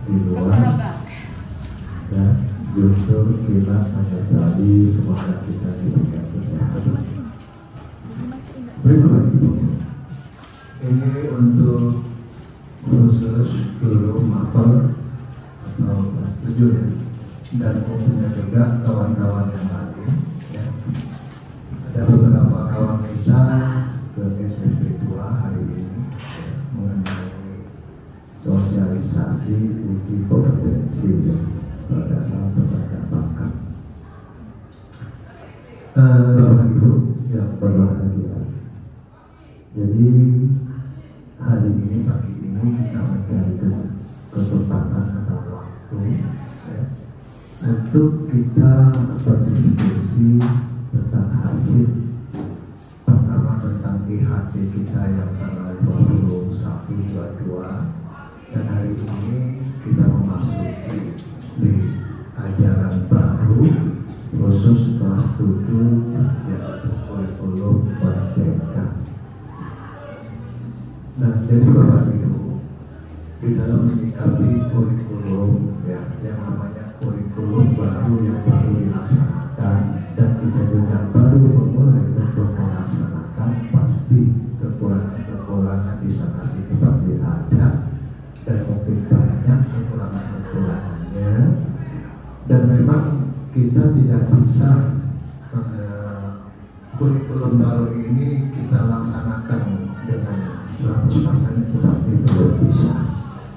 di luar. Ya, justru kita menyadari semoga kita diberikan kesehatan. Berikut ini untuk khusus guru mapel atau kelas 7 ya, dan umumnya juga kawan-kawan yang lain ya. Ada beberapa kawan kita ke SMP 2 hari ini ya, mengenai sosialisasi uji kompetensi ya, berdasarkan berbagai bakat. Bapak Ibu yang berbahagia, jadi hari ini, pagi ini kita mencari kesempatan atau waktu ya, untuk kita berdiskusi tentang hasil pertama tentang IHT kita yang tanggal 21/22, dan hari ini kita memasuki di ajaran baru khusus kelas 7 yaitu kurikulum merdeka. Nah, jadi Bapak Ibu, di dalam menyikapi kurikulum ya, yang namanya kurikulum baru yang baru dilaksanakan, dan kita juga baru memulai untuk melaksanakan, pasti kekurangan-kekurangan di sana sini pasti ada, dan mungkin banyak kekurangan-kekurangannya, dan memang kita tidak bisa kurikulum baru ini kita laksanakan dengan 100% itu pasti belum bisa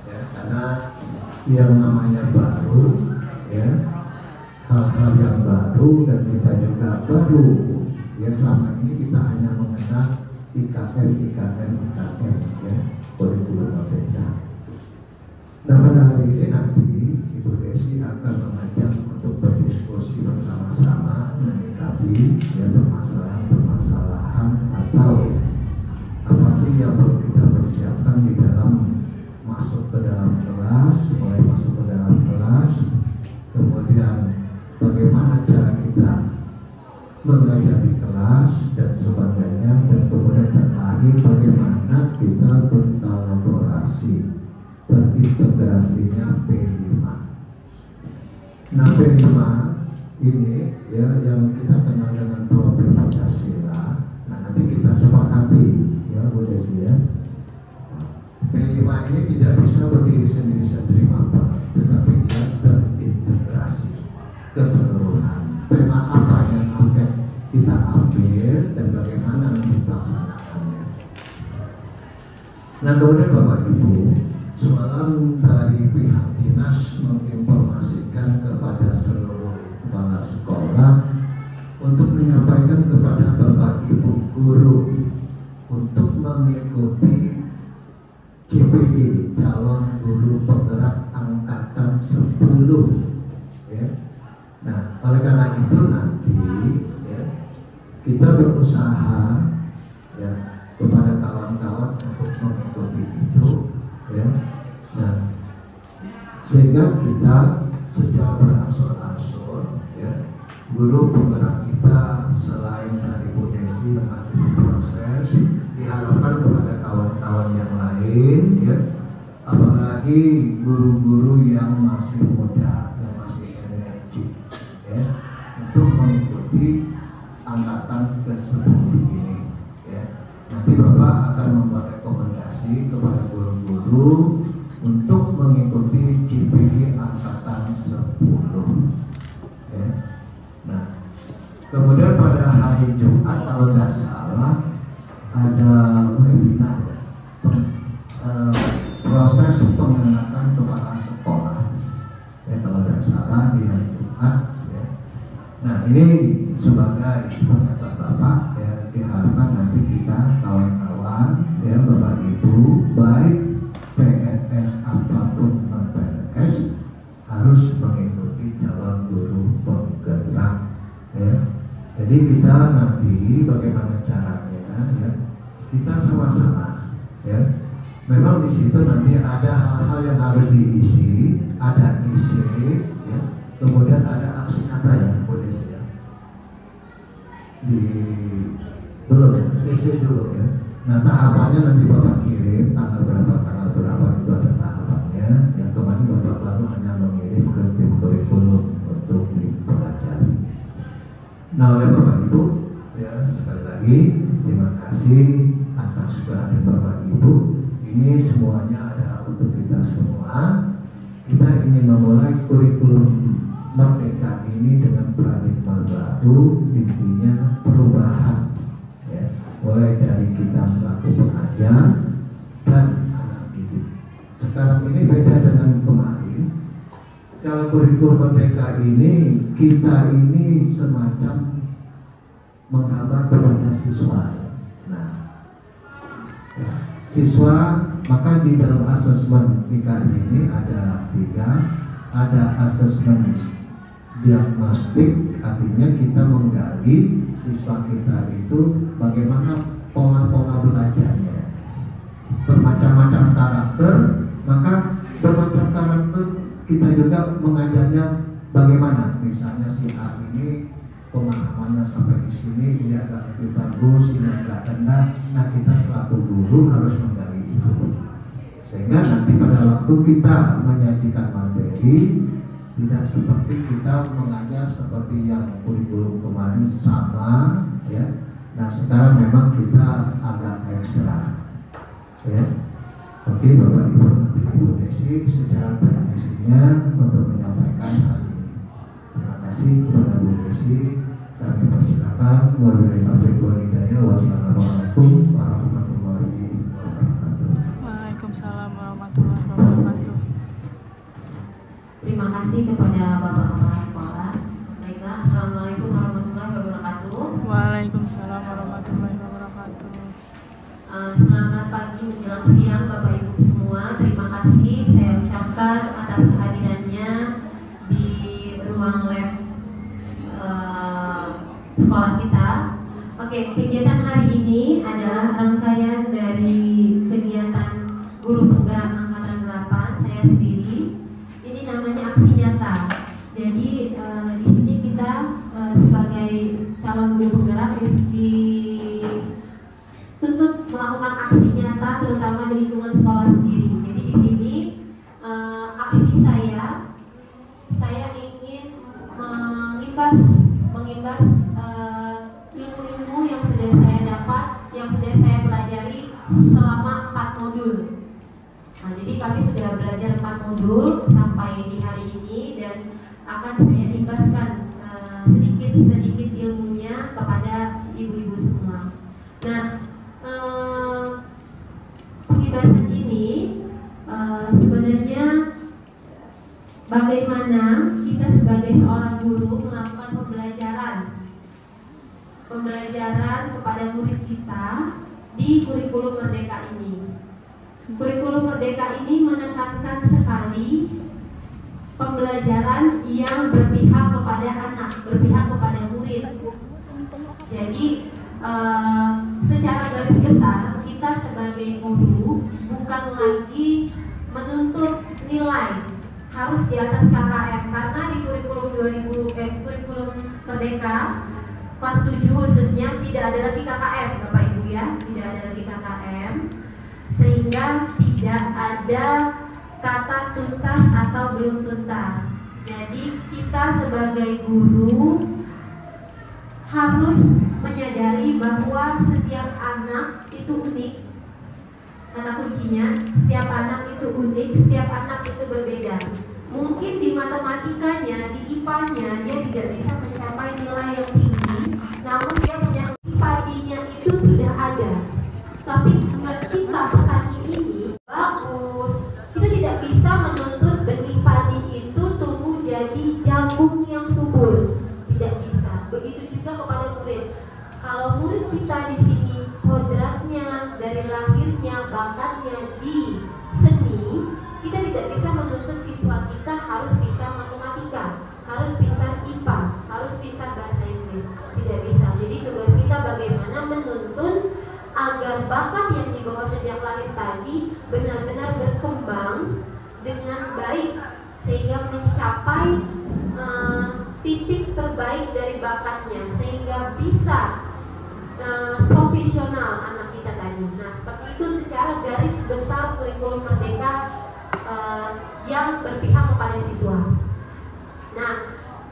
ya, karena yang namanya baru ya, hal-hal yang baru, dan kita juga baru ya, selama ini kita hanya mengenal IKN ya, kurikulum merdeka. Nah, pada hari ini nanti Ibu Desi akan mengajak untuk berdiskusi bersama-sama menyikapi ya, permasalahan atau apa sih yang perlu kita persiapkan di dalam masuk ke dalam kelas, mulai masuk ke dalam kelas, kemudian bagaimana cara kita mengajar di kelas dan sebagainya, dan kemudian terakhir bagaimana kita berkolaborasi, terintegrasinya P5. Nah, P5 ini ya, yang kita kenal dengan profil Pancasila. Nah, nanti kita sepakati ya Bu Desi ya, P5 ini tidak bisa berdiri sendiri-sendiri Bapak, tetapi dia terintegrasi keseluruhan. Tema apa yang akan kita ambil dan bagaimana nanti pelaksanaannya. Nah, kemudian Bapak Ibu, semalam dari pihak dinas menginformasikan kepada seluruh kepala sekolah untuk menyampaikan kepada Bapak Ibu guru untuk mengikuti CPG, calon guru penggerak angkatan 10 ya. Nah, oleh karena itu nanti ya, kita berusaha ya kepada kawan-kawan untuk mengikuti itu ya. Nah, sehingga kita secara berangsur-angsur ya, guru penggerak kita selain dari Bu Desi yang masih berproses, diharapkan kepada kawan-kawan yang lain ya, apalagi guru-guru yang masih muda, yang masih energi ya, untuk mengikuti angkatan ke-10 ini ya. Nanti Bapak akan membuat rekomendasi kepada guru-guru untuk mengikuti CPG angkatan 10 ya. Nah, kemudian pada hari Jumat kalau tidak salah ada webinar proses pengenalan kepala sekolah ya, kalau tidak salah di hari Jumat ya. Nah, ini sebagai pernyataan Bapak ya, diharapkan nanti kita kawan-kawan ya, Bapak Ibu, baik PNS apapun non PNS harus mengikuti calon guru penggerak ya. Jadi kita nanti bagaimana caranya ya, kita sama-sama ya. Memang di situ nanti ada hal-hal yang harus diisi, ada isi ya, kemudian ada aksi nyata ya, boleh ya. Di belum ya, isi dulu ya. Nah, tahapannya nanti Bapak kirim tanggal berapa itu ada tahapannya. Yang kemarin Bapak kasih atas kehadiran Bapak Ibu. Ini semuanya adalah untuk kita semua. Kita ingin memulai kurikulum Merdeka ini dengan paradigma baru, intinya perubahan, ya, mulai dari kita selaku pengajar dan anak didik. Sekarang ini beda dengan kemarin. Kalau kurikulum Merdeka ini, kita ini semacam menghambat kepada siswa. Nah, ya, siswa, maka di dalam asesmen IKN ini ada 3. Ada asesmen diagnostik, artinya kita menggali siswa kita itu bagaimana pola-pola belajarnya, bermacam-macam karakter, maka bermacam karakter kita juga mengajarnya bagaimana. Misalnya si A ini pemahamannya sampai di sini, ini agak lebih bagus, ini agak rendah. Nah, kita selaku guru harus menggali itu, sehingga nanti pada waktu kita menyajikan materi tidak seperti kita mengajar seperti yang kurikulum kemarin sama, ya. Nah, sekarang memang kita agak ekstra, ya. Oke, Bapak Ibu, Ibu Desi secara teknisnya untuk menyampaikan hal ini. Terima kasih kepada Bu Desi. Kami persilakan. Wassalamualaikum warahmatullahi wabarakatuh. Waalaikumsalam warahmatullahi wabarakatuh. Terima kasih kepada Bapak Kepala Sekolah. Baiklah, Assalamualaikum warahmatullahi wabarakatuh. Waalaikumsalam warahmatullahi wabarakatuh. Selamat pagi menjelang siang Bapak Ibu semua. Terima kasih saya ucapkan atas kehadirannya di ruang lab sekolah kita. Oke, kegiatan hari ini adalah rangkaian dari kegiatan guru penggerak angkatan 8 saya sendiri. Ini namanya aksi nyata. Jadi di sini kita sebagai calon guru penggerak dituntut melakukan aksi nyata, terutama di lingkungan sekolah sendiri. Jadi di sini aksi saya ingin mengimbas ilmu-ilmu yang sudah saya dapat, yang sudah saya pelajari selama 4 modul. Nah, jadi kami sudah belajar 4 modul sampai di hari ini dan akan saya imbaskan sedikit ilmunya kepada ibu-ibu semua. Nah, pengimbasan ini sebenarnya bagaimana kita sebagai seorang guru melakukan pembelajaran kepada murid kita di kurikulum Merdeka ini. Kurikulum Merdeka ini menekankan sekali pembelajaran yang berpihak kepada anak, berpihak kepada murid. Jadi secara garis besar kita sebagai guru bukan lagi menuntut nilai harus di atas KKM, karena di kurikulum kurikulum Merdeka kelas 7 khususnya tidak ada lagi KKM, Bapak Ibu ya, tidak ada lagi KKM, sehingga tidak ada kata tuntas atau belum tuntas. Jadi kita sebagai guru harus menyadari bahwa setiap anak itu unik. Kata kuncinya, setiap anak itu unik, setiap anak itu berbeda. Mungkin di matematikanya, di IPA-nya dia tidak bisa mencapai nilai yang tinggi, namun dia punya padinya itu sudah ada. Tapi kita petani ini bagus, kita tidak bisa menuntut benih padi itu tumbuh jadi jagung yang subur, tidak bisa. Begitu juga kepada murid. Kalau murid kita di sini kodratnya dari lahirnya, bakatnya di seni, kita tidak bisa menuntut siswa kita harus pintar matematika, harus pintar IPA, harus pintar bahasa Inggris, tidak bisa. Jadi tugas kita bagaimana menuntun agar bakat yang dibawa sejak lahir tadi benar-benar berkembang dengan baik sehingga mencapai titik terbaik dari bakatnya, sehingga bisa profesional anak kita tadi. Nah, seperti itu secara garis besar kurikulum Merdeka yang berpihak kepada siswa. Nah,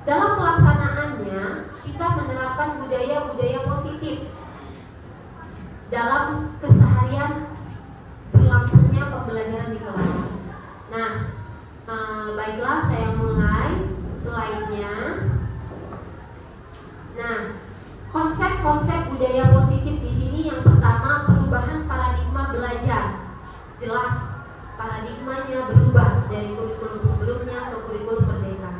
dalam pelaksanaannya kita menerapkan budaya-budaya positif. dalam keseharian berlangsungnya pembelajaran di kelas. Nah, baiklah saya mulai slide-nya. Nah, konsep-konsep budaya positif di sini yang pertama perubahan paradigma belajar. Jelas paradigmanya berubah dari kurikulum sebelumnya ke kurikulum merdeka.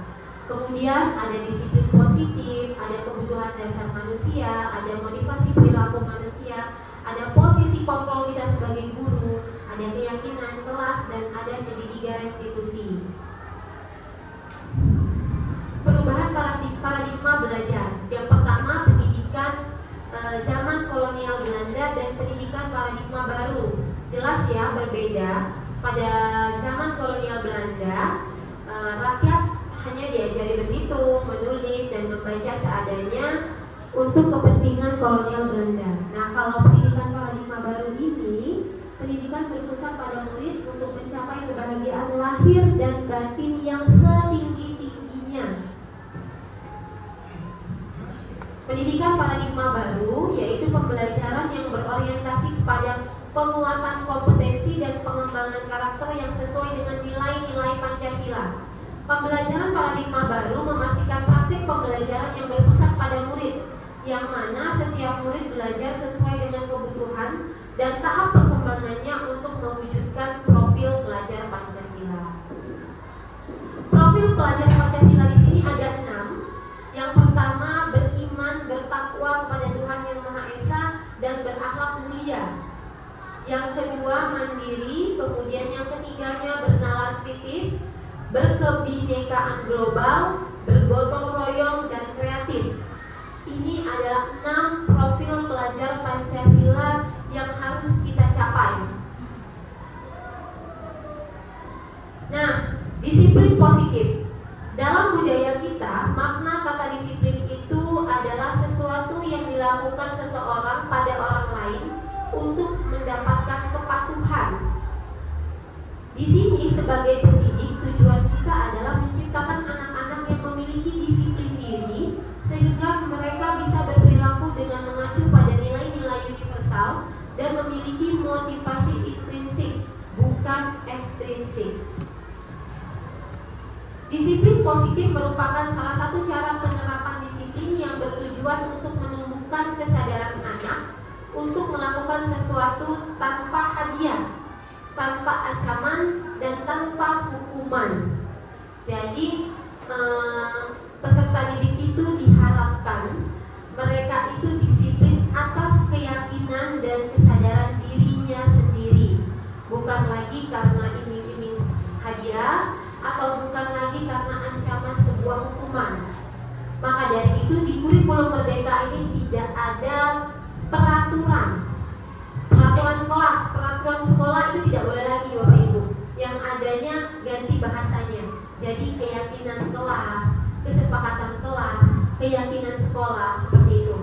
Kemudian ada disiplin positif, ada kebutuhan dasar manusia, ada motivasi perilaku manusia, ada posisi kontrol kita sebagai guru, ada keyakinan kelas, dan ada segitiga restitusi. Perubahan paradigma belajar. Yang pertama pendidikan zaman kolonial Belanda dan pendidikan paradigma baru. Jelas ya berbeda. Pada zaman kolonial Belanda, rakyat hanya diajari berhitung, menulis, dan membaca seadanya untuk kepentingan kolonial Belanda. Nah, kalau pendidikan paradigma baru ini, pendidikan berpusat pada murid untuk mencapai kebahagiaan lahir dan batin yang setinggi-tingginya. Pendidikan paradigma baru yaitu pembelajaran yang berorientasi kepada penguatan kompetensi dan pengembangan karakter yang sesuai dengan nilai-nilai Pancasila. Pembelajaran paradigma baru memastikan praktik pembelajaran yang berpusat pada murid, yang mana setiap murid belajar sesuai dengan kebutuhan dan tahap perkembangannya untuk mewujudkan profil pelajar Pancasila. Profil pelajar Pancasila di sini ada 6. Yang pertama beriman, bertakwa kepada Tuhan Yang Maha Esa dan berakhlak mulia. Yang kedua mandiri, kemudian yang ketiganya bernalar kritis, berkebinekaan global, bergotong royong, dan kreatif. Ini adalah 6 profil pelajar Pancasila yang harus kita capai. Nah, disiplin positif. Dalam budaya kita, makna kata disiplin itu adalah sesuatu yang dilakukan seseorang pada orang lain untuk mendapatkan kepatuhan. Di sini sebagai pendidik, tujuan kita adalah menciptakan anak-anak yang memiliki disiplin diri sehingga mereka bisa berperilaku dengan mengacu pada nilai-nilai universal dan memiliki motivasi intrinsik, bukan ekstrinsik. Disiplin positif merupakan salah satu cara penerapan disiplin yang bertujuan untuk menumbuhkan kesadaran anak untuk melakukan sesuatu tanpa hadiah, tanpa ancaman, dan tanpa hukuman. Jadi peserta didik itu diharapkan mereka itu disiplin atas keyakinan dan kesadaran dirinya sendiri, bukan lagi karena iming-iming hadiah atau bukan lagi karena ancaman sebuah hukuman. Maka dari itu di kurikulum merdeka ini tidak ada peraturan kelas, peraturan sekolah itu tidak boleh lagi Bapak Ibu. Yang adanya ganti bahasanya. Jadi keyakinan kelas, kesepakatan kelas, keyakinan sekolah, seperti itu.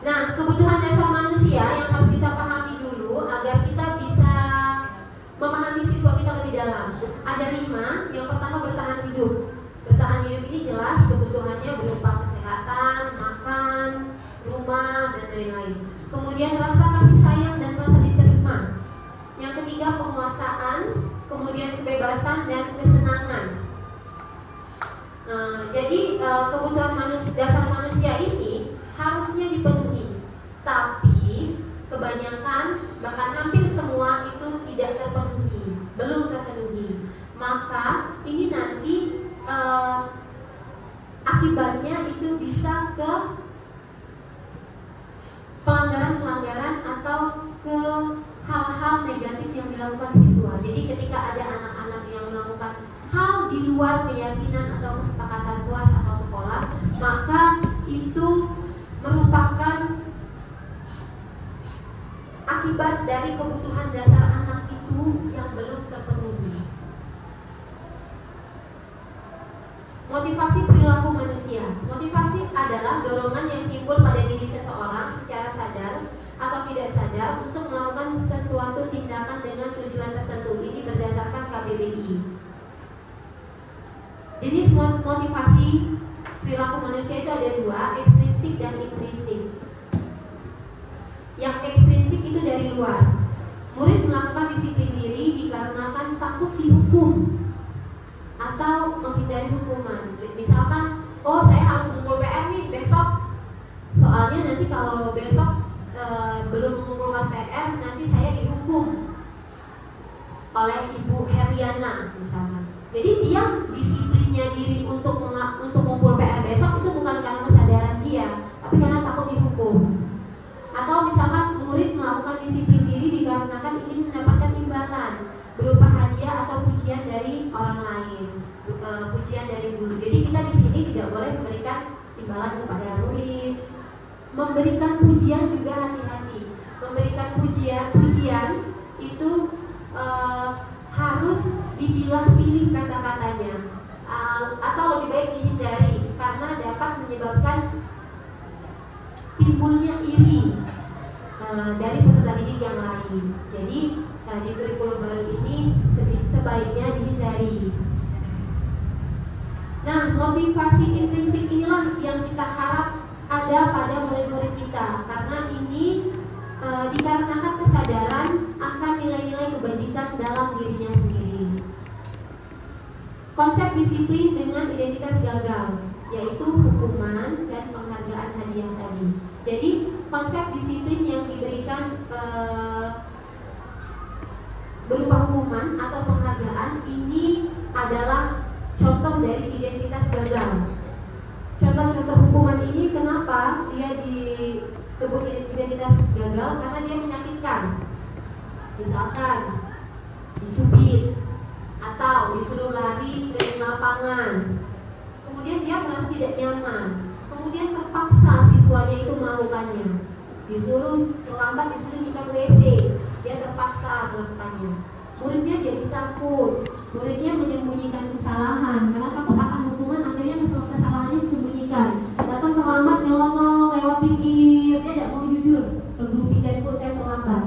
Nah, kebutuhan dasar manusia yang harus kita pahami dulu agar kita bisa memahami siswa kita lebih dalam. Ada 5. Yang pertama bertahan hidup. Bertahan hidup ini jelas kebutuhannya berupa kesehatan, makan, rumah, dan lain-lain. Kemudian rasa kasih sayang dan rasa diterima. Yang ketiga penguasaan, kemudian kebebasan dan kesenangan. Jadi kebutuhan dasar manusia ini harusnya dipenuhi, tapi kebanyakan bahkan hampir semua itu tidak terpenuhi, belum terpenuhi. Maka ini nanti akibatnya itu bisa ke pelanggaran-pelanggaran atau ke hal-hal negatif yang dilakukan siswa. Jadi ketika ada anak-anak yang melakukan hal di luar keyakinan atau kesepakatan kelas atau sekolah, maka itu merupakan akibat dari kebutuhan dasar anak itu yang belum terpenuhi. Motivasi perilaku manusia. Motivasi adalah dorongan yang timbul pada diri seseorang secara sadar atau tidak sadar untuk melakukan sesuatu tindakan dengan tujuan tertentu. Ini berdasarkan KBBI. Jenis motivasi perilaku manusia itu ada 2, ekstrinsik dan intrinsik. oleh Ibu Heriana misalnya. Jadi dia disiplinnya diri untuk ngumpul PR besok itu bukan karena kesadaran dia, tapi karena takut dihukum. Atau misalkan murid melakukan disiplin diri dikarenakan ingin mendapatkan imbalan berupa hadiah atau pujian dari orang lain, pujian dari guru. Jadi kita di sini tidak boleh memberikan imbalan kepada murid. Memberikan pujian juga hati-hati. Memberikan pujian itu harus dipilah-pilih kata-katanya, atau lebih baik dihindari karena dapat menyebabkan timbulnya iri dari peserta didik yang lain. Jadi di kurikulum baru ini sebaiknya dihindari. Nah, motivasi intrinsik inilah yang kita harap ada pada murid-murid kita, karena ini dikarenakan kesadaran akan nilai-nilai kebajikan dalam dirinya sendiri. Konsep disiplin dengan identitas gagal, yaitu hukuman dan penghargaan hadiah tadi. Jadi konsep disiplin yang diberikan berupa hukuman atau penghargaan ini adalah contoh dari identitas gagal. Contoh-contoh hukuman ini kenapa dia disebut identitas gagal? Karena dia menyakitkan. Misalkan dicubit atau disuruh lari keliling lapangan, kemudian dia merasa tidak nyaman, kemudian terpaksa siswanya itu melakukannya. Disuruh terlambat, disuruh nyikat WC, dia terpaksa melakukannya. Muridnya jadi takut, muridnya menyembunyikan kesalahan karena takut akan hukuman, akhirnya kesalahannya disembunyikan. Datang terlambat, nyelonong lewat pinggir, dia tidak mau jujur ke guru piket, "Bu, saya terlambat."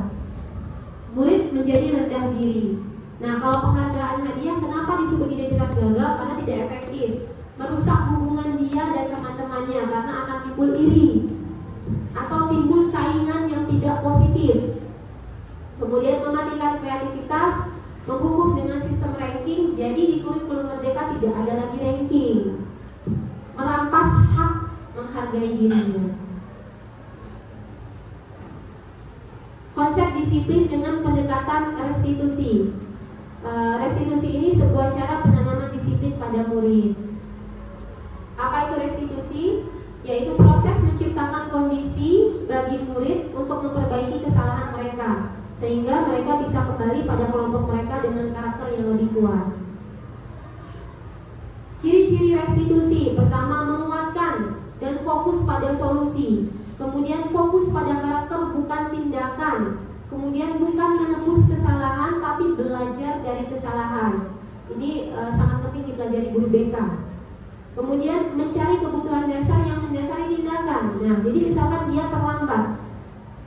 Murid menjadi rendah diri. Nah, kalau penghargaan hadiah kenapa disebut identitas gagal? Karena tidak efektif, merusak hubungan dia dan teman-temannya karena akan timbul iri atau timbul saingan yang tidak positif. Kemudian mematikan kreativitas, menghukum dengan sistem ranking. Jadi di kurikulum Merdeka tidak ada lagi ranking, merampas hak menghargai dirinya. Konsep disiplin dengan pendekatan restitusi. Restitusi ini sebuah cara penanaman disiplin pada murid. Apa itu restitusi? Yaitu proses menciptakan kondisi bagi murid untuk memperbaiki kesalahan mereka, sehingga mereka bisa kembali pada kelompok mereka dengan karakter yang lebih kuat. Ciri-ciri restitusi: pertama, menguatkan dan fokus pada solusi. Kemudian fokus pada karakter bukan tindakan. Kemudian bukan menebus kesalahan tapi belajar dari kesalahan. Ini sangat penting dipelajari guru BK. Kemudian mencari kebutuhan dasar yang mendasari tindakan. Nah, jadi misalkan dia terlambat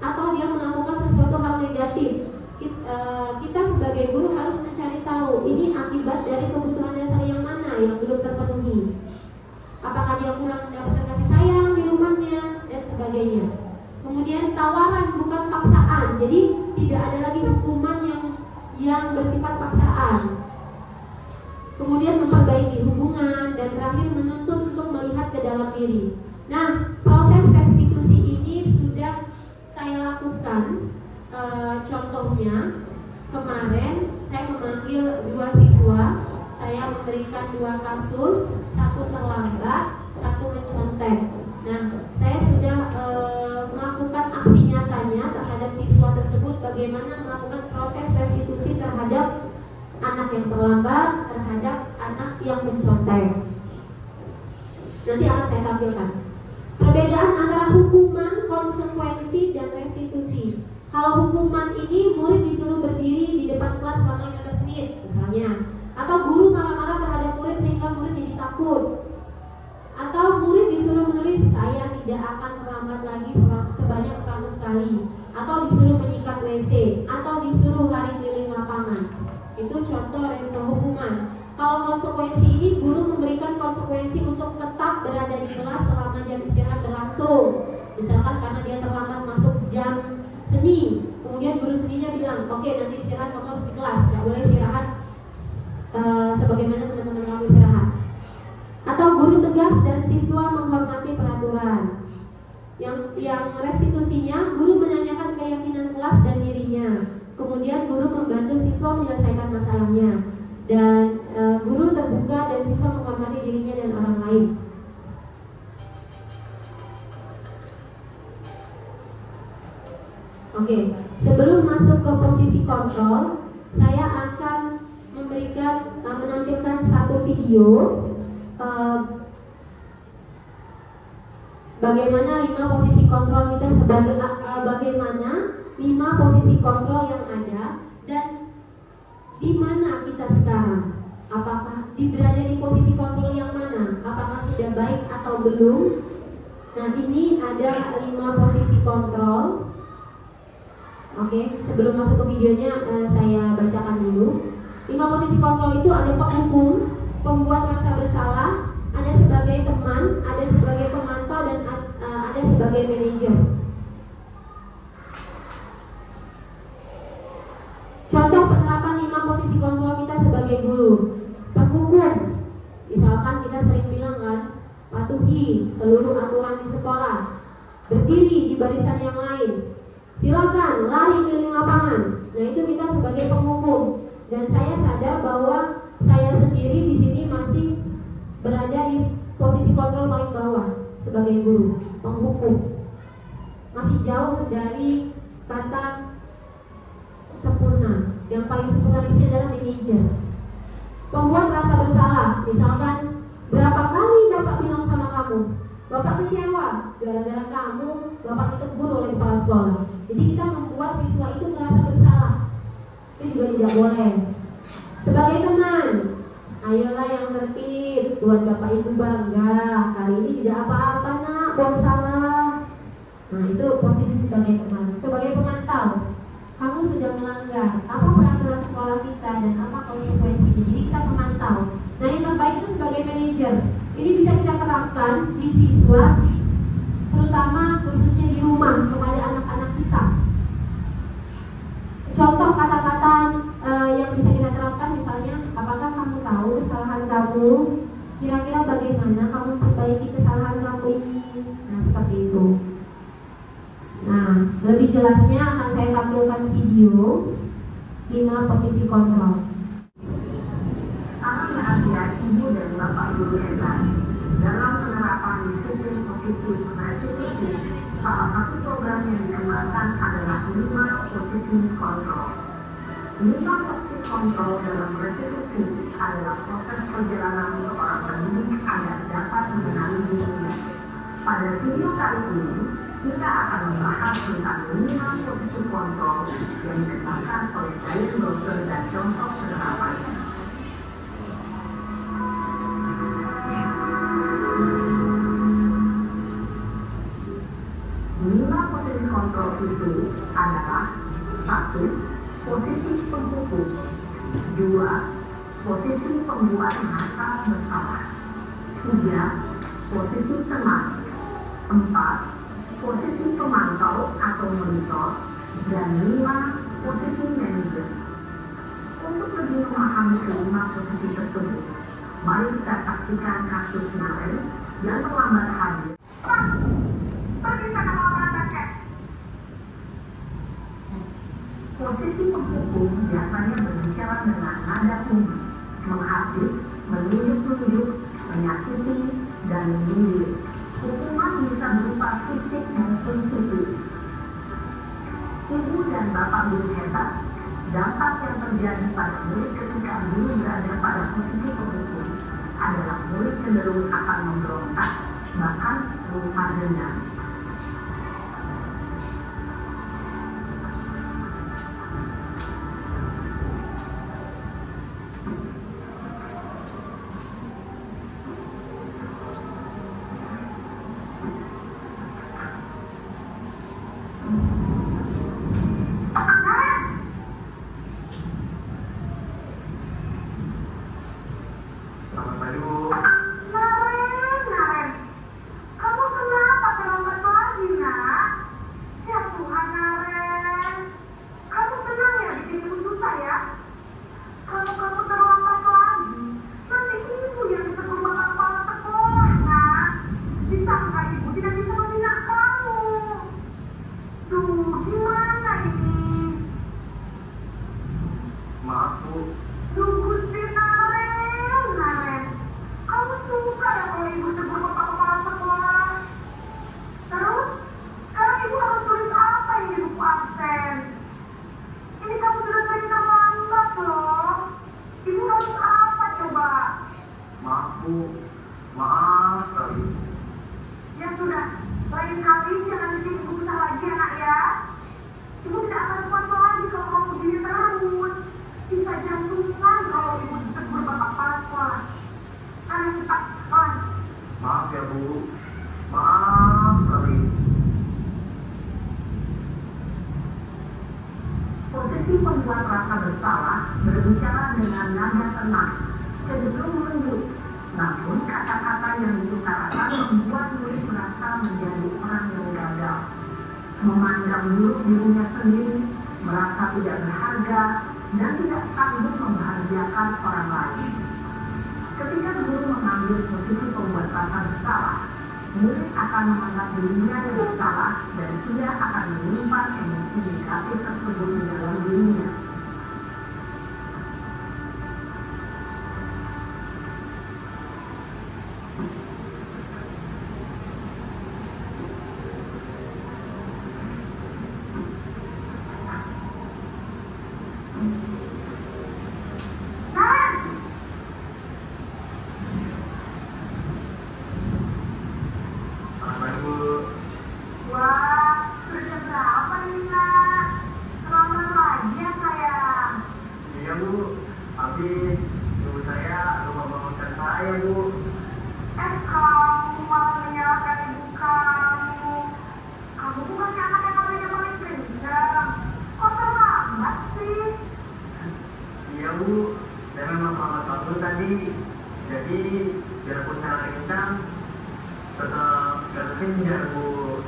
atau dia melakukan sesuatu hal negatif, kita sebagai guru harus mencari tahu ini akibat dari kebutuhan dasar yang mana yang belum terpenuhi. Apakah dia kurang mendapatkan kasih sayang di rumahnya dan sebagainya. Kemudian tawaran bukan paksaan, jadi tidak ada lagi hukuman yang bersifat paksaan. Kemudian memperbaiki hubungan, dan terakhir menuntut untuk melihat ke dalam diri. Nah, proses restitusi ini sudah saya lakukan. Contohnya kemarin saya memanggil 2 siswa, saya memberikan 2 kasus, 1 terlambat, 1 mencontek. Nah, saya sudah melakukan aksi nyatanya terhadap siswa tersebut, bagaimana melakukan proses restitusi terhadap anak yang terlambat, terhadap anak yang mencontek. Nanti akan saya tampilkan perbedaan antara hukuman, konsekuensi, dan restitusi. Kalau hukuman ini murid disuruh berdiri di depan kelas selama 15 menit misalnya, atau guru marah-marah terhadap murid sehingga murid jadi takut, atau murid disuruh menulis "saya tidak akan terlambat lagi sebanyak 100 kali", atau disuruh menyikat WC, atau disuruh lari keliling lapangan. Itu contoh hukuman. Kalau konsekuensi ini, guru memberikan konsekuensi untuk tetap berada di kelas selama jam istirahat berlangsung. Misalkan karena dia terlambat masuk jam seni, kemudian guru seninya bilang, "Oke, nanti istirahat kamu harus di kelas, nggak boleh istirahat sebagaimana teman-teman kamu istirahat." Atau guru tegas dan siswa menghormati peraturan. Yang restitusinya, guru menanyakan keyakinan kelas dan dirinya. Kemudian Kemudian guru membantu siswa menyelesaikan masalahnya, dan guru terbuka dan siswa menghormati dirinya dan orang lain. Oke, sebelum masuk ke posisi kontrol, saya akan menampilkan satu video bagaimana 5 posisi kontrol kita sebagai bagaimana 5 posisi kontrol yang ada dan di mana kita sekarang. Apakah berada di posisi kontrol yang mana? Apakah sudah baik atau belum? Nah, ini ada 5 posisi kontrol. Oke, sebelum masuk ke videonya saya bacakan dulu. 5 posisi kontrol itu ada penghukum, pembuat rasa bersalah, ada sebagai teman, ada sebagai pemantau, dan ada sebagai manajer. Contoh penerapan 5 posisi kontrol kita sebagai guru. Penghukum, misalkan kita sering bilang kan, patuhi seluruh aturan di sekolah, berdiri di barisan yang lain, silakan lari keliling lapangan. Nah, itu kita sebagai penghukum. Dan saya sadar bahwa saya sendiri di sini masih berada di posisi kontrol paling bawah sebagai guru, penghukum. Masih jauh dari kata sempurna. Yang paling sempurna di sini adalah manajer. Pembuat rasa bersalah, misalkan berapa kali Bapak bilang sama kamu, Bapak kecewa gara-gara kamu Bapak ditegur oleh kepala sekolah. Jadi kita membuat siswa itu merasa bersalah. Itu juga tidak boleh. Sebagai teman, ayolah yang tertib, buat Bapak Ibu bangga. Kali ini tidak apa-apa nak, buat salah. Nah, itu posisi sebagai teman. Sebagai pemantau, kamu sudah melanggar apa peraturan sekolah kita dan apa konsekuensinya. Jadi kita memantau. Nah, yang terbaik itu sebagai manajer. Ini bisa kita terapkan di siswa, terutama khususnya di rumah kepada anak-anak kita. Contoh kata-kata yang bisa kita terapkan, misalnya, apakah kamu tahu kesalahan kamu? Kira-kira bagaimana kamu perbaiki kesalahan kamu ini? Nah, seperti itu. Nah, lebih jelasnya akan saya tampilkan video 5 posisi kontrol. Sangat perhatian Ibu dan Bapak Guru hebat dalam penerapan disiplin positif restitusi. Salah satu program yang dikembangkan adalah 5 posisi kontrol. 5 posisi kontrol dalam restitusi adalah proses perjalanan seorang pendidik agar dapat mengenali dirinya. Pada video kali ini, kita akan membahas tentang 5 posisi kontrol yang dikembangkan oleh Brian Wilson dan contoh penerapannya. 5 posisi kontrol itu adalah 1. Posisi penghukum, 2. Posisi pembuat rasa bersalah, 3. Posisi teman, 4. Posisi pemantau atau monitor, dan 5. Posisi manajer. Untuk lebih memahami ke-5 posisi tersebut, mari kita saksikan kasus Naren yang terlambat hadir. Pergi sana lapangan basket. Posisi penghukum biasanya berbicara dengan nada tinggi, menghakimi, menunjuk-nunjuk, menyakiti, dan menyindir. Hukuman bisa berupa fisik maupun psikis. Ibu dan Bapak Guru hebat, dampak yang terjadi pada murid ketika guru berada pada posisi penghukum adalah murid cenderung akan memberontak, bahkan melupa dendam. Naren, kamu kenapa terlambat aku. Maaf sekali. Ya sudah, lain kali jangan bikin ibu usah lagi anak ya. Ibu tidak akan kuat lagi kalau kamu begini terus. Bisa jantungan kalau ibu ditegur bapak kepala sekolah. Sana cepat, kelas. Maaf ya Bu. Maaf sekali. Posisi pembuat rasa bersalah berbicara dengan nada tenang, cenderung lembut. Namun kata-kata yang diutarakan membuat murid merasa menjadi orang yang gagal, memandang buruk dirinya sendiri, merasa tidak berharga, dan tidak sanggup membahagiakan orang lain. Ketika guru mengambil posisi pembuat rasa bersalah, murid akan menganggap dirinya yang bersalah dan ia akan menyimpan emosi negatif tersebut di dalam dirinya. Wah, sudah jam berapa nih, Nak? Terlambat lagi ya, sayang. Iya Bu, habis ibu saya lupa bangunkan saya Bu. Kamu malah menyalahkan ibu kamu. Kamu bukannya anak yang namanya paling kencang. Kok terlambat sih? Iya Bu, saya memang selamat bangun tadi. Jadi biar aku secara kencang tetap gak tersenjar Bu.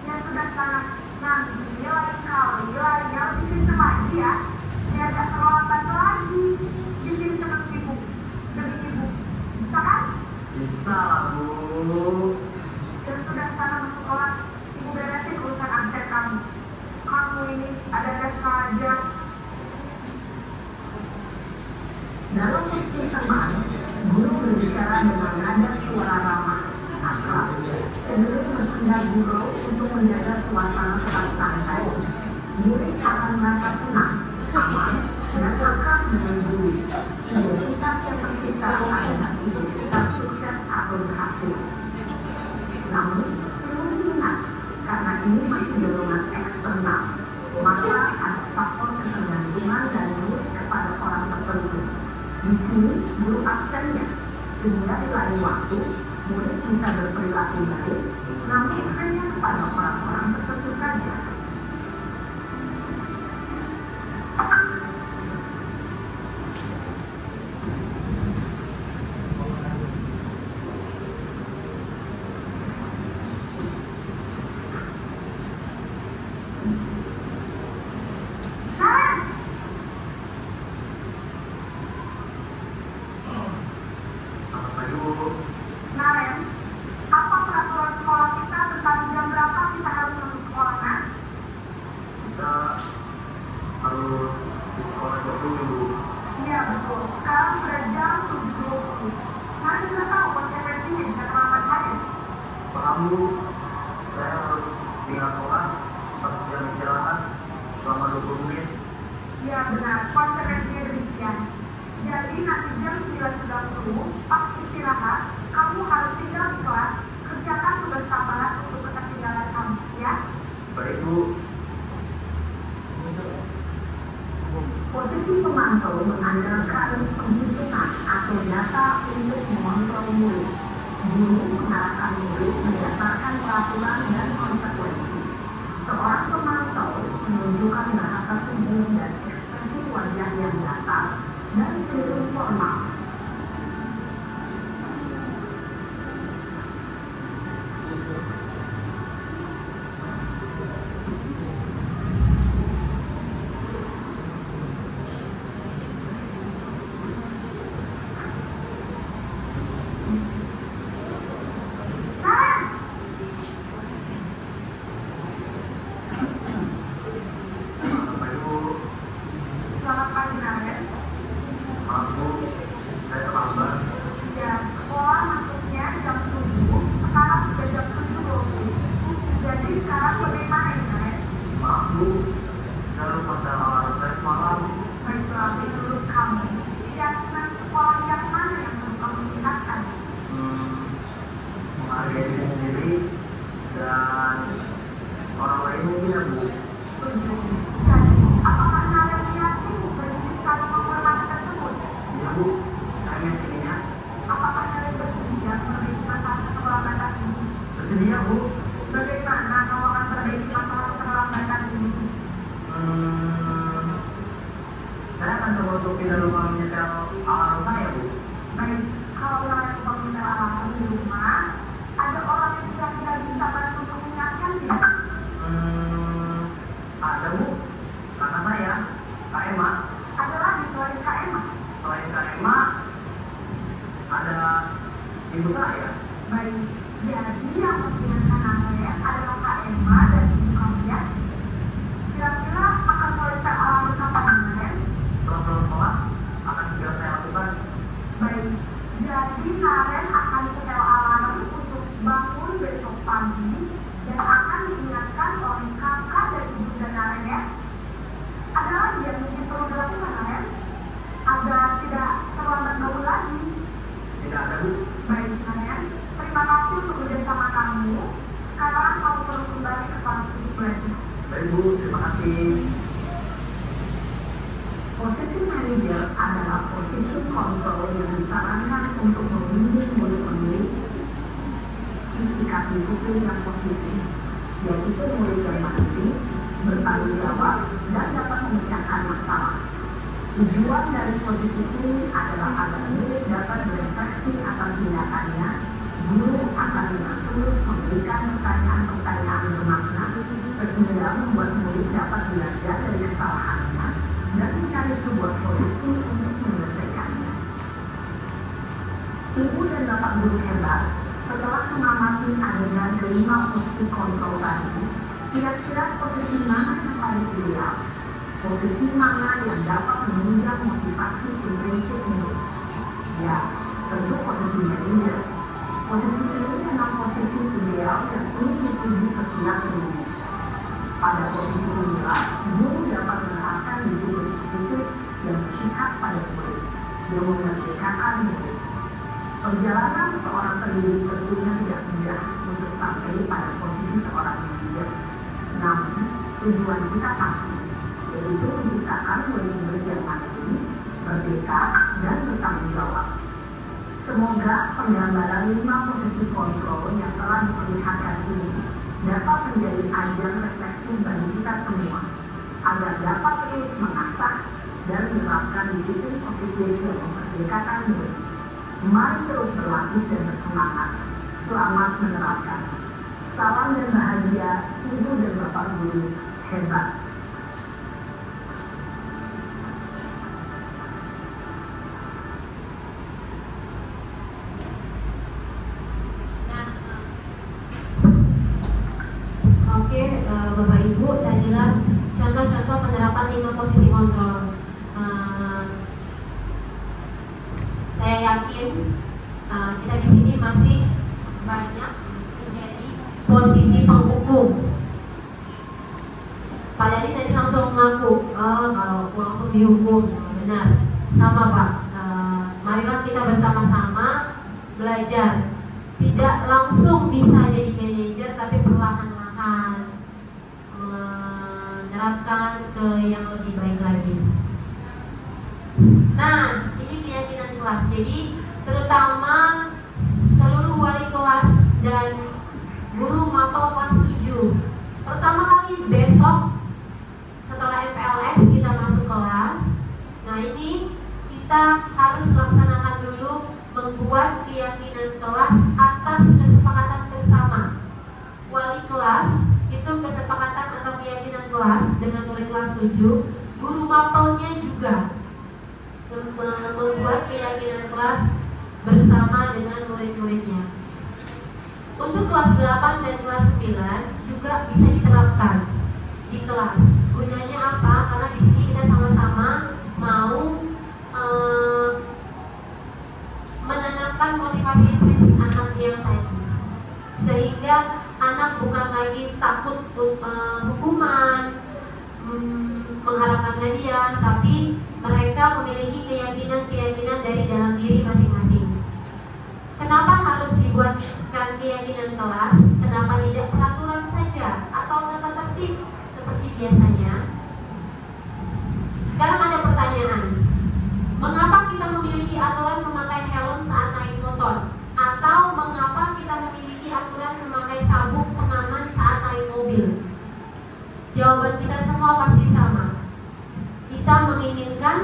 Ya sudah sana. Nanti lain kali larinya lebih kencang lagi ya. Biar gak terlambat lagi. Bikin seneng ibu. Demi ibu. Bisa kan? Bisa lah Bu. Ya sudah sana masuk kelas. Ibu beresin urusan absen kamu. Kamu ini ada-ada saja. Dalam fiksi teman, guru berbicara dengan nada suara ramah, akrab, cenderung bersenda gurau untuk menjaga suasana tetap santai. Murid akan merasa senang, aman, dan akan dengan guru. Identitas yang tercipta adalah identitas sukses atau berhasil. Namun, perlu diingat, karena ini masih dorongan eksternal, maka ada faktor ketergantungan dari murid kepada orang tertentu. Di sini guru absennya, sehingga di lain waktu murid bisa berperilaku baik, namun hanya kepada orang-orang tertentu saja. Naren, apa peraturan sekolah kita tentang jam berapa kita harus masuk sekolah, Nak? Kita harus di sekolah dulu. Iya betul, sekarang sudah jam 7.20. Naren sudah tahu konsekuensinya jika terlambat hadir. Paham Bu, saya harus tinggal kelas pas jam istirahat selama 20 menit. Iya benar, konsekuensinya demikian. Jadi nanti jam 9.30 pas istirahat, kamu harus tinggal di kelas, kerjakan tugas tambahan untuk ketertinggalan kamu, ya? Baik Bu. Posisi pemantau mengandalkan penghitungan atau data untuk mengontrol murid. Guru mengarahkan murid berdasarkan peraturan dan konsekuensi. Seorang pemantau menunjukkan bahasa tubuh dan ekspresi wajah yang datar dan cenderung formal. menyetel alarm saya, Bu? Baik, kalau yang lupa menyetel alarm di rumah, ada orang yang kira-kira bisa bantu untuk mengingatkan tidak? Ada, Bu. Kakak saya, Kak Emma. Ada lagi selain Kak Emma? Selain Kak Emma, ada ibu saya. Baik, jadi yang mengingatkan namanya adalah Kak Emma dan ibu kamu ya. Kira-kira akan mulai setel alarm kapan kemarin? Setelah pulang sekolah, akan segera saya lakukan. Baik, jadi Naren akan setel alarm untuk bangun besok pagi dan akan diingatkan oleh kakak dan ibu dan Naren ya. Ada lagi yang mungkin perlu dilakukan Naren? Agar tidak terlambat bangun lagi. Tidak ada, Bu. Baik Naren, terima kasih untuk kerjasama kamu. Sekarang kamu perlu kembali ke kelas untuk belajar. Baik, Bu. Terima kasih. Posisi manajer adalah posisi kontrol yang disarankan untuk membimbing murid-murid sikap disiplin yang positif, yaitu murid yang mandiri, bertanggung jawab, dan dapat memecahkan masalah. Tujuan dari posisi ini adalah agar murid dapat berefleksi atas tindakannya. Guru akan dengan tulus memberikan pertanyaan-pertanyaan bermakna sehingga membuat murid dapat belajar dari kesalahannya dan mencari sebuah solusi untuk menyelesaikannya. Ibu dan bapak guru hebat, setelah mengamati adegan kelima posisi kontrol tadi, kira-kira posisi mana yang paling ideal? Posisi mana yang dapat menunjang motivasi prinsip murid? Ya, tentu posisi manajer. Posisi ini memang posisi ideal yang ingin dituju setiap murid. Pada posisi inilah, guru dapat menerapkan disiplin positif yang berpihak pada murid, yang memerdekakan murid. Perjalanan seorang pendidik tentunya tidak mudah untuk sampai pada posisi seorang manajer. Namun, tujuan kita pasti, yaitu menciptakan murid-murid yang mandiri, merdeka, dan bertanggung jawab. Semoga penggambaran 5 posisi kontrol yang telah diperlihatkan ini dapat menjadi ajang refleksi bagi kita semua, agar dapat terus mengasah dan menerapkan disiplin positif yang memerdekakan murid. Mari terus berlatih dan bersemangat. Selamat menerapkan. Salam dan bahagia, Ibu dan Bapak Guru hebat. Bapak Ibu, tadilah contoh-contoh penerapan 5 posisi kontrol. Saya yakin kita di sini masih banyak menjadi posisi penghukum. Pak Dadi tadi langsung mengaku, kalau langsung dihukum, benar, sama Pak. Marilah kita bersama-sama belajar. Tidak langsung bisa jadi manajer, tapi perlahan-lahan menerapkan ke yang lebih baik lagi. Nah, ini keyakinan kelas. Jadi, terutama seluruh wali kelas dan guru mapel kelas 7. Pertama kali besok setelah MPLS kita masuk kelas. Nah, ini kita harus laksanakan dulu membuat keyakinan kelas atas kesepakatan bersama. Wali kelas itu kesepakatan atau keyakinan kelas dengan murid kelas 7. Guru mapelnya juga membuat keyakinan kelas bersama dengan murid-muridnya. Untuk kelas 8 dan kelas 9 juga bisa diterapkan di kelas. Gunanya apa? Karena di sini kita sama-sama mau menanamkan motivasi prinsip anak yang tadi, sehingga anak bukan lagi takut hukuman, mengharapkan hadiah, tapi mereka memiliki keyakinan-keyakinan dari dalam diri masing-masing. Kenapa harus dibuatkan keyakinan kelas? Kenapa tidak peraturan saja atau tata tertib seperti biasanya? Sekarang ada pertanyaan, mengapa kita memiliki aturan memakai helm saat naik motor? Atau mengapa kita memiliki aturan memakai sabuk pengaman saat naik mobil? Jawaban kita semua pasti sama. Kita menginginkan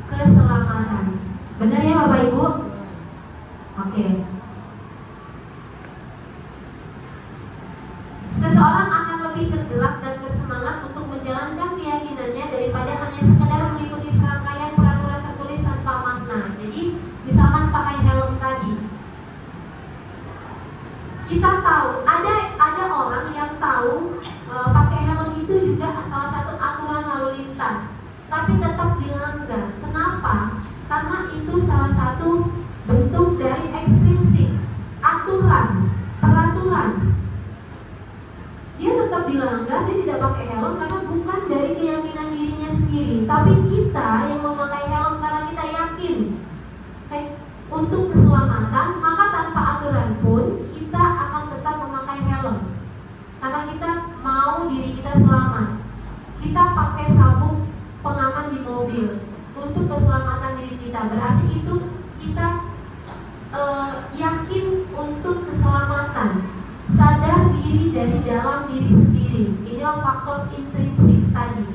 keselamatan. Benar ya Bapak Ibu? Oke. Seseorang akan lebih tergerak dan bersemangat untuk menjalankan keyakinannya daripada hanya sekedar mengikuti serangkaian peraturan tertulis tanpa makna. Jadi, misalkan pakai helm tadi. Kita tahu ada orang yang tahu pakai helm itu juga salah satu aturan lalu lintas, tapi tetap dilanggar. Kenapa? Karena itu salah satu bentuk dari ekstrinsik aturan, peraturan. Dia tetap dilanggar, dia tidak pakai helm karena bukan dari keyakinan dirinya sendiri, tapi kita yang memakai helm karena kita yakin untuk keselamatan, maka tanpa aturan pun kita akan tetap memakai helm karena kita mau diri kita selamat. Kita pakai sabuk pengaman di mobil untuk keselamatan diri kita, berarti itu kita yakin untuk keselamatan, sadar diri dari dalam diri sendiri. Inilah faktor intrinsik tadi.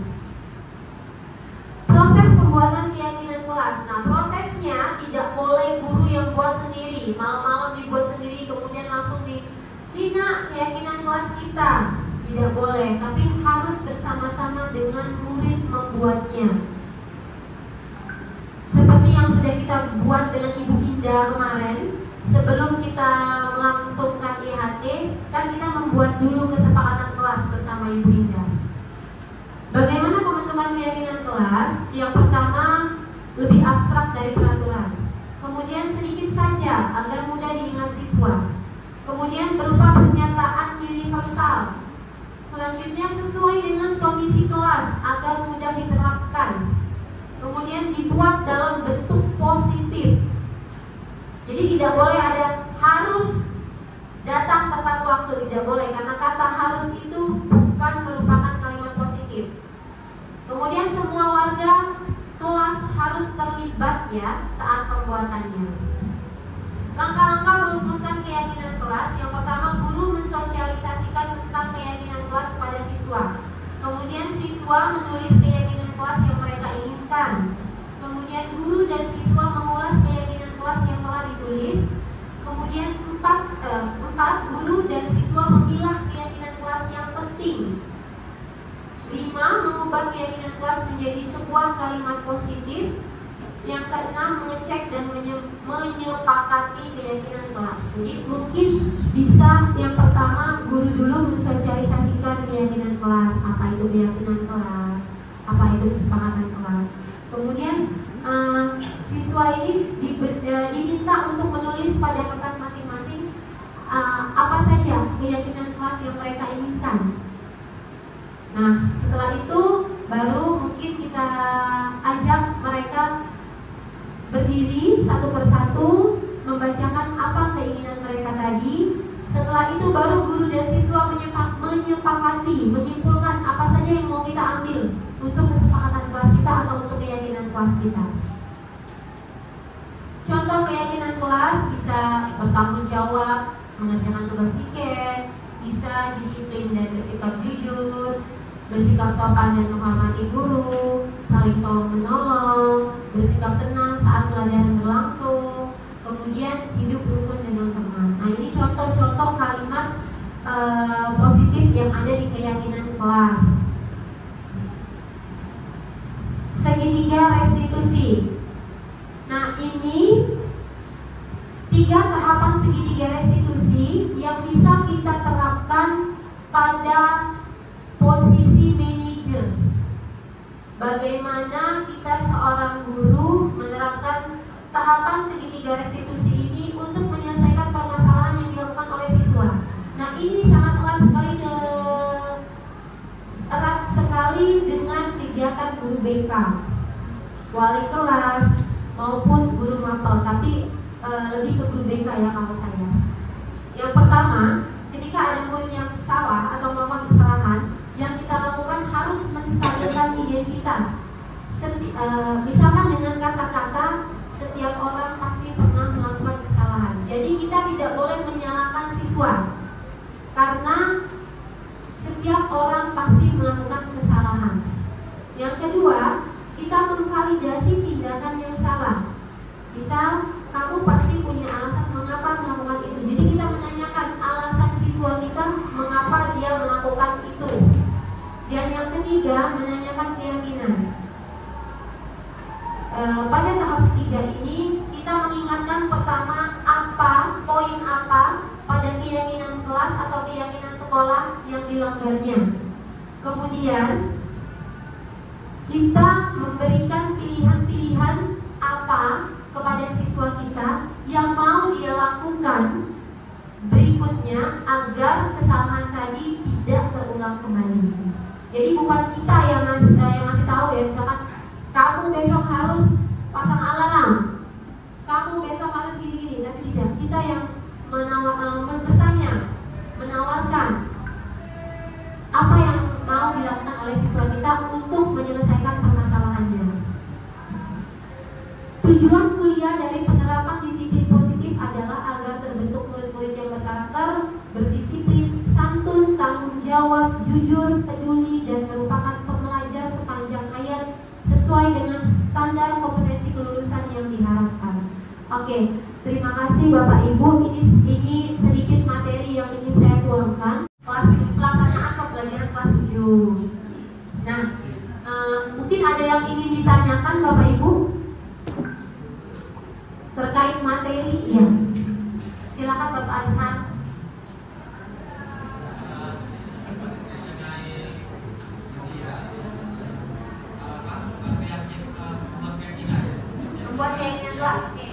Proses pembuatan keyakinan kelas. Nah, prosesnya tidak boleh guru yang buat sendiri, malam-malam dibuat sendiri kemudian langsung dibina keyakinan kelas kita. Tidak boleh, tapi harus bersama-sama dengan murid membuatnya. Seperti yang sudah kita buat dengan Ibu Indah kemarin, sebelum kita melangsungkan IHT, kan kita membuat dulu kesepakatan kelas bersama Ibu Indah. Bagaimana pembentukan keyakinan kelas? Yang pertama, lebih abstrak dari peraturan. Kemudian sedikit saja agar mudah diingat siswa. Kemudian berupa pernyataan universal. Selanjutnya sesuai dengan kondisi kelas agar mudah diterapkan. Kemudian dibuat dalam bentuk positif. Jadi tidak boleh ada harus datang tepat waktu, tidak boleh, karena kata harus itu bukan merupakan kalimat positif. Kemudian semua warga kelas harus terlibat ya saat pembuatannya. Langkah-langkah merumuskan keyakinan kelas. Yang pertama, guru mensosialisasikan tentang keyakinan kelas kepada siswa. Kemudian siswa menulis keyakinan kelas yang mereka inginkan. Kemudian guru dan siswa mengulas keyakinan kelas yang telah ditulis. Kemudian empat, guru dan siswa memilah keyakinan kelas yang penting. 5, mengubah keyakinan kelas menjadi sebuah kalimat positif. Yang keenam, mengecek dan menyepakati keyakinan kelas. Jadi mungkin bisa yang pertama guru dulu mensosialisasikan keyakinan kelas, apa itu keyakinan kelas, apa itu kesepakatan kelas. Kemudian siswa ini diminta untuk menulis pada kertas masing-masing apa saja keyakinan kelas yang mereka inginkan. Nah, setelah itu baru mungkin kita ajak mereka berdiri satu persatu membacakan apa keinginan mereka tadi. Setelah itu baru guru dan siswa menyepakati, menyimpulkan apa saja yang mau kita ambil untuk kesepakatan kelas kita atau untuk keyakinan kelas kita. Contoh keyakinan kelas bisa bertanggung jawab, mengerjakan tugas piket, bisa disiplin dan bersikap jujur, bersikap sopan dan menghormati guru, saling tolong menolong, bersikap tenang saat pelajaran berlangsung, kemudian hidup rukun dengan teman. Nah, ini contoh-contoh kalimat positif yang ada di keyakinan kelas. Segitiga restitusi. Nah, ini 3 tahapan segitiga restitusi yang bisa kita terapkan pada posisi manajer. Bagaimana kita seorang guru menerapkan tahapan segitiga restitusi ini untuk menyelesaikan permasalahan yang dilakukan oleh siswa. Nah, ini sangat erat sekali dengan kegiatan guru BK, wali kelas maupun guru mapel, tapi lebih ke guru BK ya kalau saya. Yang pertama, ketika ada murid yang salah atau melakukan kesalahan, yang kita lakukan harus menstabilkan identitas. Misalkan dengan kata-kata setiap orang pasti pernah melakukan kesalahan. Jadi kita tidak boleh menyalahkan siswa, karena setiap orang pasti melakukan kesalahan. Yang kedua, kita memvalidasi tindakan yang salah. Misal kamu pasti punya alasan mengapa melakukan itu. Jadi kita menanyakan alasan siswa kita mengapa dia melakukan itu. Dan yang ketiga, menanyakan keyakinan. Pada tahap ketiga ini kita mengingatkan pertama poin apa pada keyakinan kelas atau keyakinan sekolah yang dilanggarnya. Kemudian kita memberikan pilihan-pilihan apa kepada siswa kita yang mau dia lakukan berikutnya agar kesalahan tadi tidak terulang kembali. Jadi bukan kita yang ngasih tahu ya, misalkan kamu besok harus pasang alarm, kamu besok harus gini-gini, tapi tidak. Kita yang bertanya, menawarkan apa yang mau dilakukan oleh siswa kita untuk menyelesaikan permasalahannya. Tujuan kuliah dari penerapan disiplin positif adalah agar terbentuk murid-murid yang berkarakter, berdisiplin, santun, tanggung jawab, jujur, peduli, dan merupakan pembelajar sepanjang hayat sesuai dengan standar kompetensi kelulusan yang diharapkan. Oke, terima kasih Bapak Ibu. Ini sedikit materi yang ingin saya tuangkan. Pelaksanaan pembelajaran kelas 7. Nah, mungkin ada yang ingin ditanyakan Bapak Ibu terkait materi? Ya, silakan Bapak Azhar. Membuat keyakinan kelas. Oke.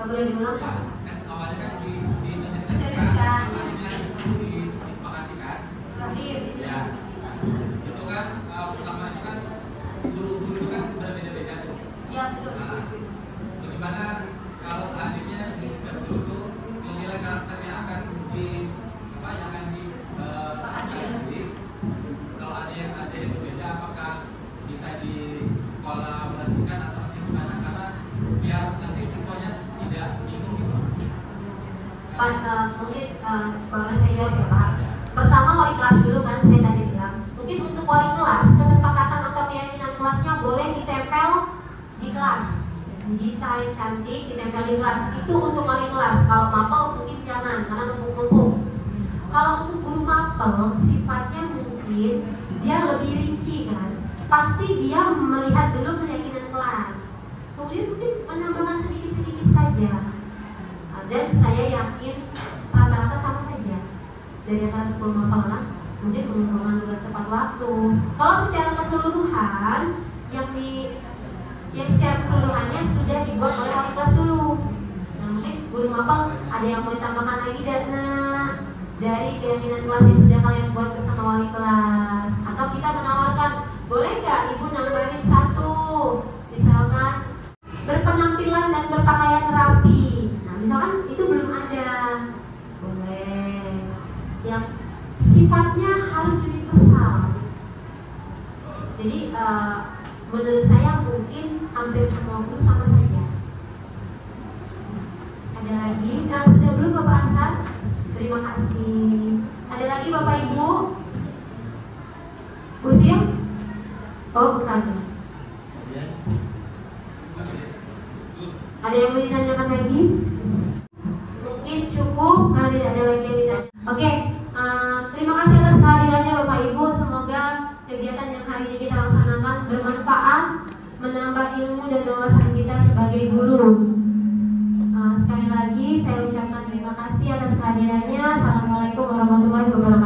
Boleh diulang Pak? Kan awalnya kan disosialisasikan, disepakatikan. Ya. Itu kan pertama itu kan guru-guru itu kan berbeda-beda. Ya betul. Nah, bagaimana kalau selanjutnya di setiap guru itu menilai karakternya akan kalau ada yang berbeda, apakah bisa dikolaborasikan atau gimana? Karena biar nanti siswanya tidak bingung gitu. Mungkin boleh saya jawab ya Pak. Pertama wali kelas dulu kan saya tadi bilang. Mungkin untuk wali kelas kesepakatan atau keyakinan kelasnya boleh ditempel di kelas. Desain cantik ditempel di kelas. Itu untuk wali kelas. Kalau mapel mungkin jangan karena numpuk-numpuk. Kalau untuk guru mapel sifatnya mungkin dia lebih rinci kan. Pasti dia melihat dulu keyakinan kelas. Kemudian mungkin menambahkan sedikit-sedikit saja. Dan saya yakin rata-rata sama saja. Dari antara 10 mapalan mungkin mengumpulkan tugas tepat waktu. Kalau secara keseluruhan yang secara keseluruhannya sudah dibuat oleh wali kelas dulu. Nah, mungkin guru mapel ada yang mau ditambahkan lagi dana dari keyakinan kelas yang sudah kalian buat bersama wali kelas. Atau kita menawarkan, boleh nggak ibu nambahin satu, misalkan berpenampilan dan berpakaian rapi. Nah, misalkan itu belum ada, boleh. Yang sifatnya harus universal. Jadi menurut saya mungkin hampir semua guru sama saja. Ada lagi? Nah, sudah belum Bapak Azhar? Terima kasih. Ada lagi Bapak Ibu? Usil? Oh bukan. Ada yang mau ditanyakan lagi? Mungkin cukup karena tidak ada lagi yang ditanya. Oke, terima kasih atas kehadirannya Bapak Ibu. Semoga kegiatan yang hari ini kita laksanakan bermanfaat, menambah ilmu dan wawasan kita sebagai guru. Sekali lagi saya ucapkan terima kasih atas kehadirannya. Assalamualaikum warahmatullahi wabarakatuh.